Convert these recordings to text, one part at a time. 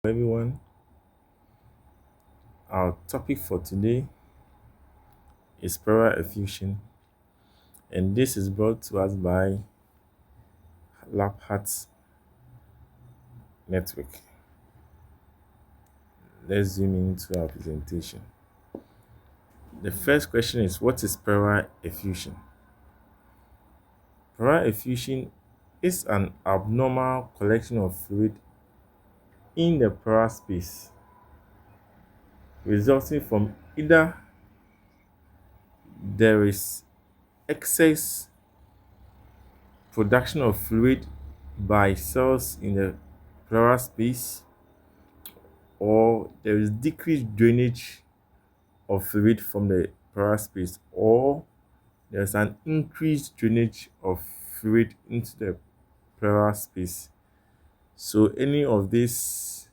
Everyone. Our topic for today is pleural effusion, and this is brought to us by LabHeart Network. Let's zoom into our presentation. The first question is, what is pleural effusion? Pleural effusion is an abnormal collection of fluid in the pleural space, resulting from either there is excess production of fluid by cells in the pleural space, or there is decreased drainage of fluid from the pleural space, or there's an increased drainage of fluid into the pleural space. So any of these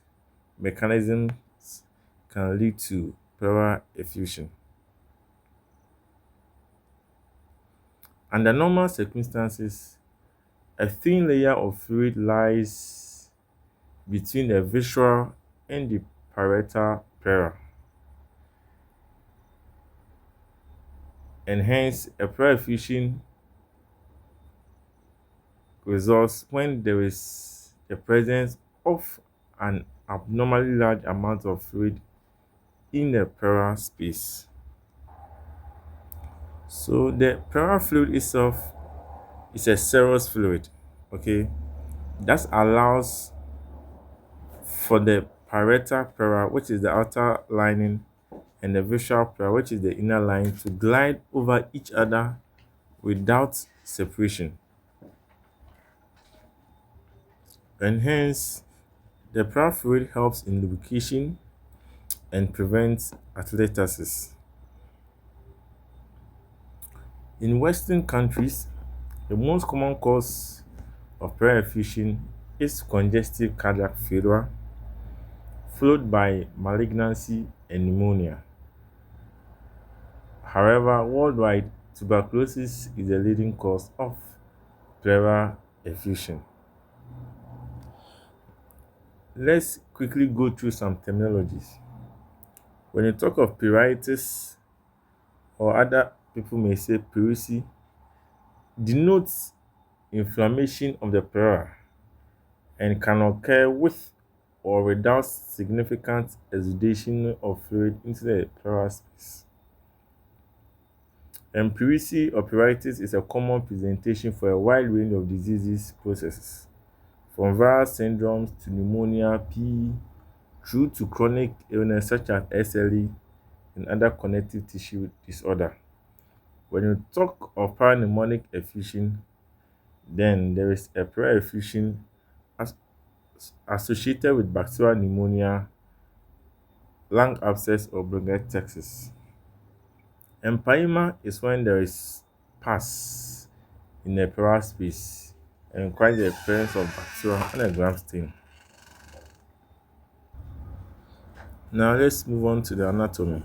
mechanisms can lead to pleural effusion. Under normal circumstances, a thin layer of fluid lies between the visceral and the parietal pleura, and hence a pleural effusion results when there is the presence of an abnormally large amount of fluid in the pleural space. So the pleural fluid itself is a serous fluid, okay, that allows for the parietal pleura, which is the outer lining, and the visceral pleura, which is the inner lining, to glide over each other without separation, and hence the pleural fluid helps in lubrication and prevents athletasis. In Western countries, the most common cause of pleural effusion is congestive cardiac failure, followed by malignancy and pneumonia. However, worldwide, tuberculosis is the leading cause of pleural effusion. Let's quickly go through some terminologies. When you talk of pleuritis, or other people may say pleurisy, denotes inflammation of the pleura and can occur with or without significant exudation of fluid into the pleural space. And pleurisy or pleuritis is a common presentation for a wide range of diseases processes, from viral syndromes to pneumonia, P, through to chronic illness such as SLE and other connective tissue disorder. When you talk of pneumonic effusion, then there is a pleural effusion associated with bacterial pneumonia, lung abscess, or bronchiectasis. Empyema is when there is pus in the pleural space and requires the appearance of bacteria and a gram stain. Now let's move on to the anatomy.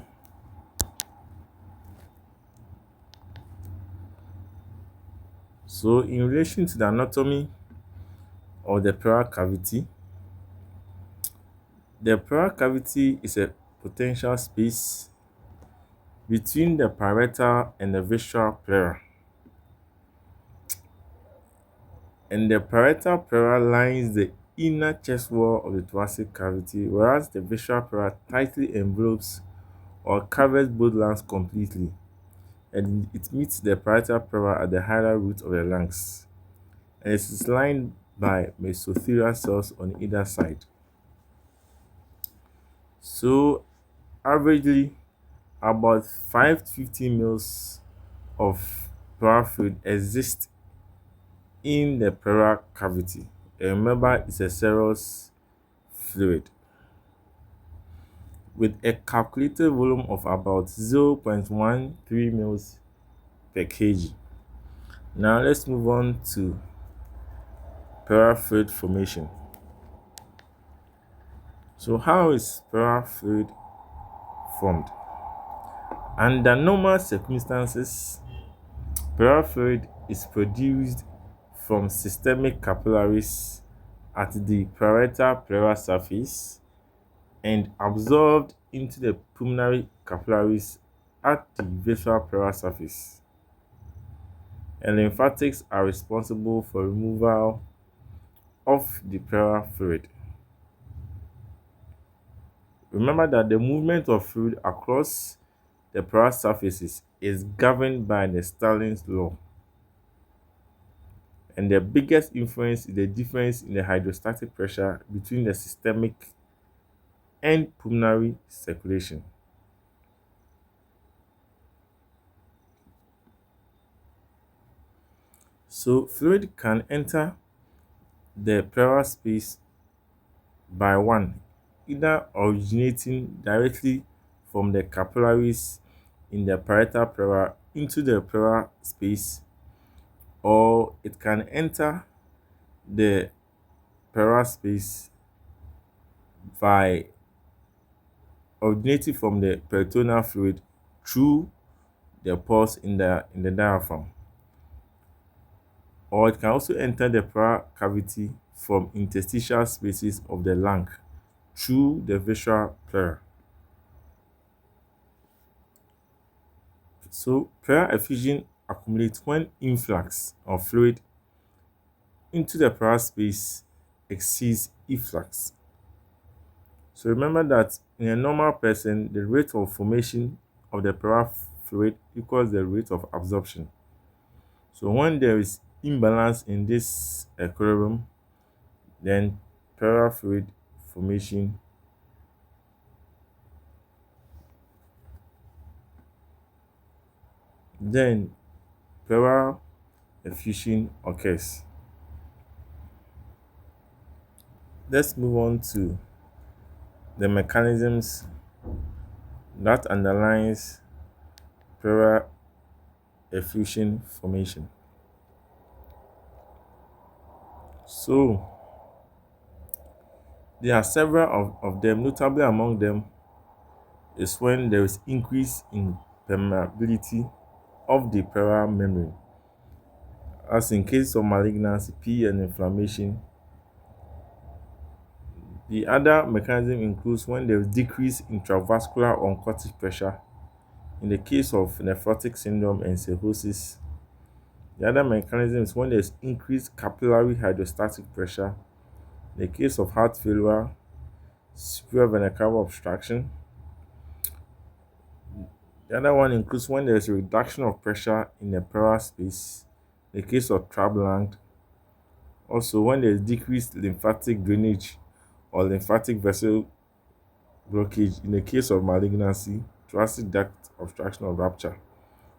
So in relation to the anatomy of the pleural cavity, the pleural cavity is a potential space between the parietal and the visceral pleura, and the parietal pleura lines the inner chest wall of the thoracic cavity, whereas the visceral pleura tightly envelopes or covers both lungs completely, and it meets the parietal pleura at the hilar root of the lungs, and it is lined by mesothelial cells on either side. So averagely, about 5 to 15 mils of pleural fluid exist in the pleural cavity. And remember, it's a serous fluid with a calculated volume of about 0.13 mils per kg. Now let's move on to pleural fluid formation. So how is pleural fluid formed? Under normal circumstances, pleural fluid is produced from systemic capillaries at the parietal pleural surface and absorbed into the pulmonary capillaries at the visceral pleural surface. And lymphatics are responsible for removal of the pleural fluid. Remember that the movement of fluid across the pleural surfaces is governed by the Starling's law. And the biggest influence is the difference in the hydrostatic pressure between the systemic and pulmonary circulation. So fluid can enter the pleural space by one, either originating directly from the capillaries in the parietal pleura into the pleural space, or it can enter the pleural space by originating from the peritoneal fluid through the pores in the diaphragm, or it can also enter the pleural cavity from interstitial spaces of the lung through the visceral pleura. So pleural effusion accumulates when influx of fluid into the pleural space exceeds efflux. So remember that in a normal person, the rate of formation of the pleural fluid equals the rate of absorption. So when there is imbalance in this equilibrium, then pleural fluid formation then pleural effusion occurs. Let's move on to the mechanisms that underlies pleural effusion formation. So there are several of them. Notably among them is when there is increase in permeability of the pleural membrane, as in case of malignancy, P and inflammation. The other mechanism includes when there is decrease in intravascular oncotic pressure in the case of nephrotic syndrome and cirrhosis. The other mechanism is when there is increased capillary hydrostatic pressure in the case of heart failure, superior vena cava obstruction. The other one includes when there is a reduction of pressure in the pleural space in the case of trapped lung. Also, when there is decreased lymphatic drainage or lymphatic vessel blockage in the case of malignancy, thoracic duct obstruction or rupture,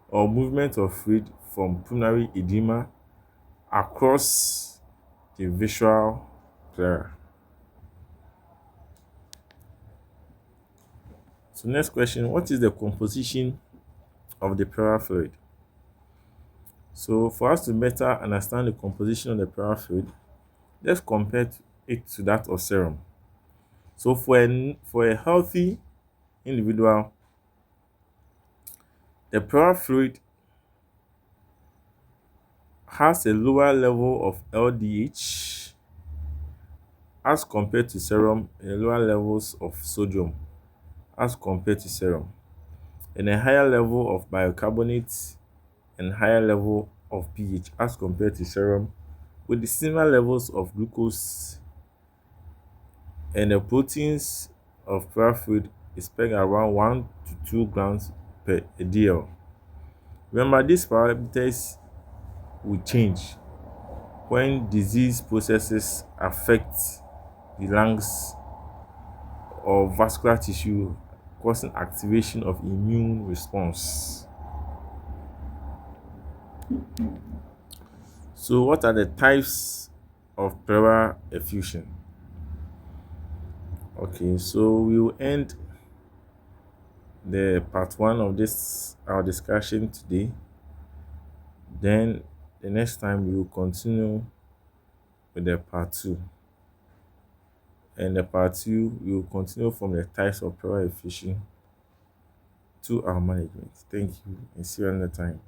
or movement of fluid from pulmonary edema across the visceral pleura. So next question, what is the composition of the pleural fluid? So for us to better understand the composition of the pleural fluid, let's compare it to that of serum. So for a healthy individual, the pleural fluid has a lower level of LDH as compared to serum, and lower levels of sodium as compared to serum, and a higher level of bicarbonate and higher level of pH as compared to serum, with the similar levels of glucose, and the proteins of pleural fluid is pegged around 1 to 2 grams per dl. Remember, these parameters will change when disease processes affect the lungs or vascular tissue, causing activation of immune response. So what are the types of pleural effusion? Okay, so we will end the part 1 of this our discussion today. Then the next time we will continue with the part 2. And the part 2 we will continue from the types of pleural effusion to our management. Thank you and see you another time.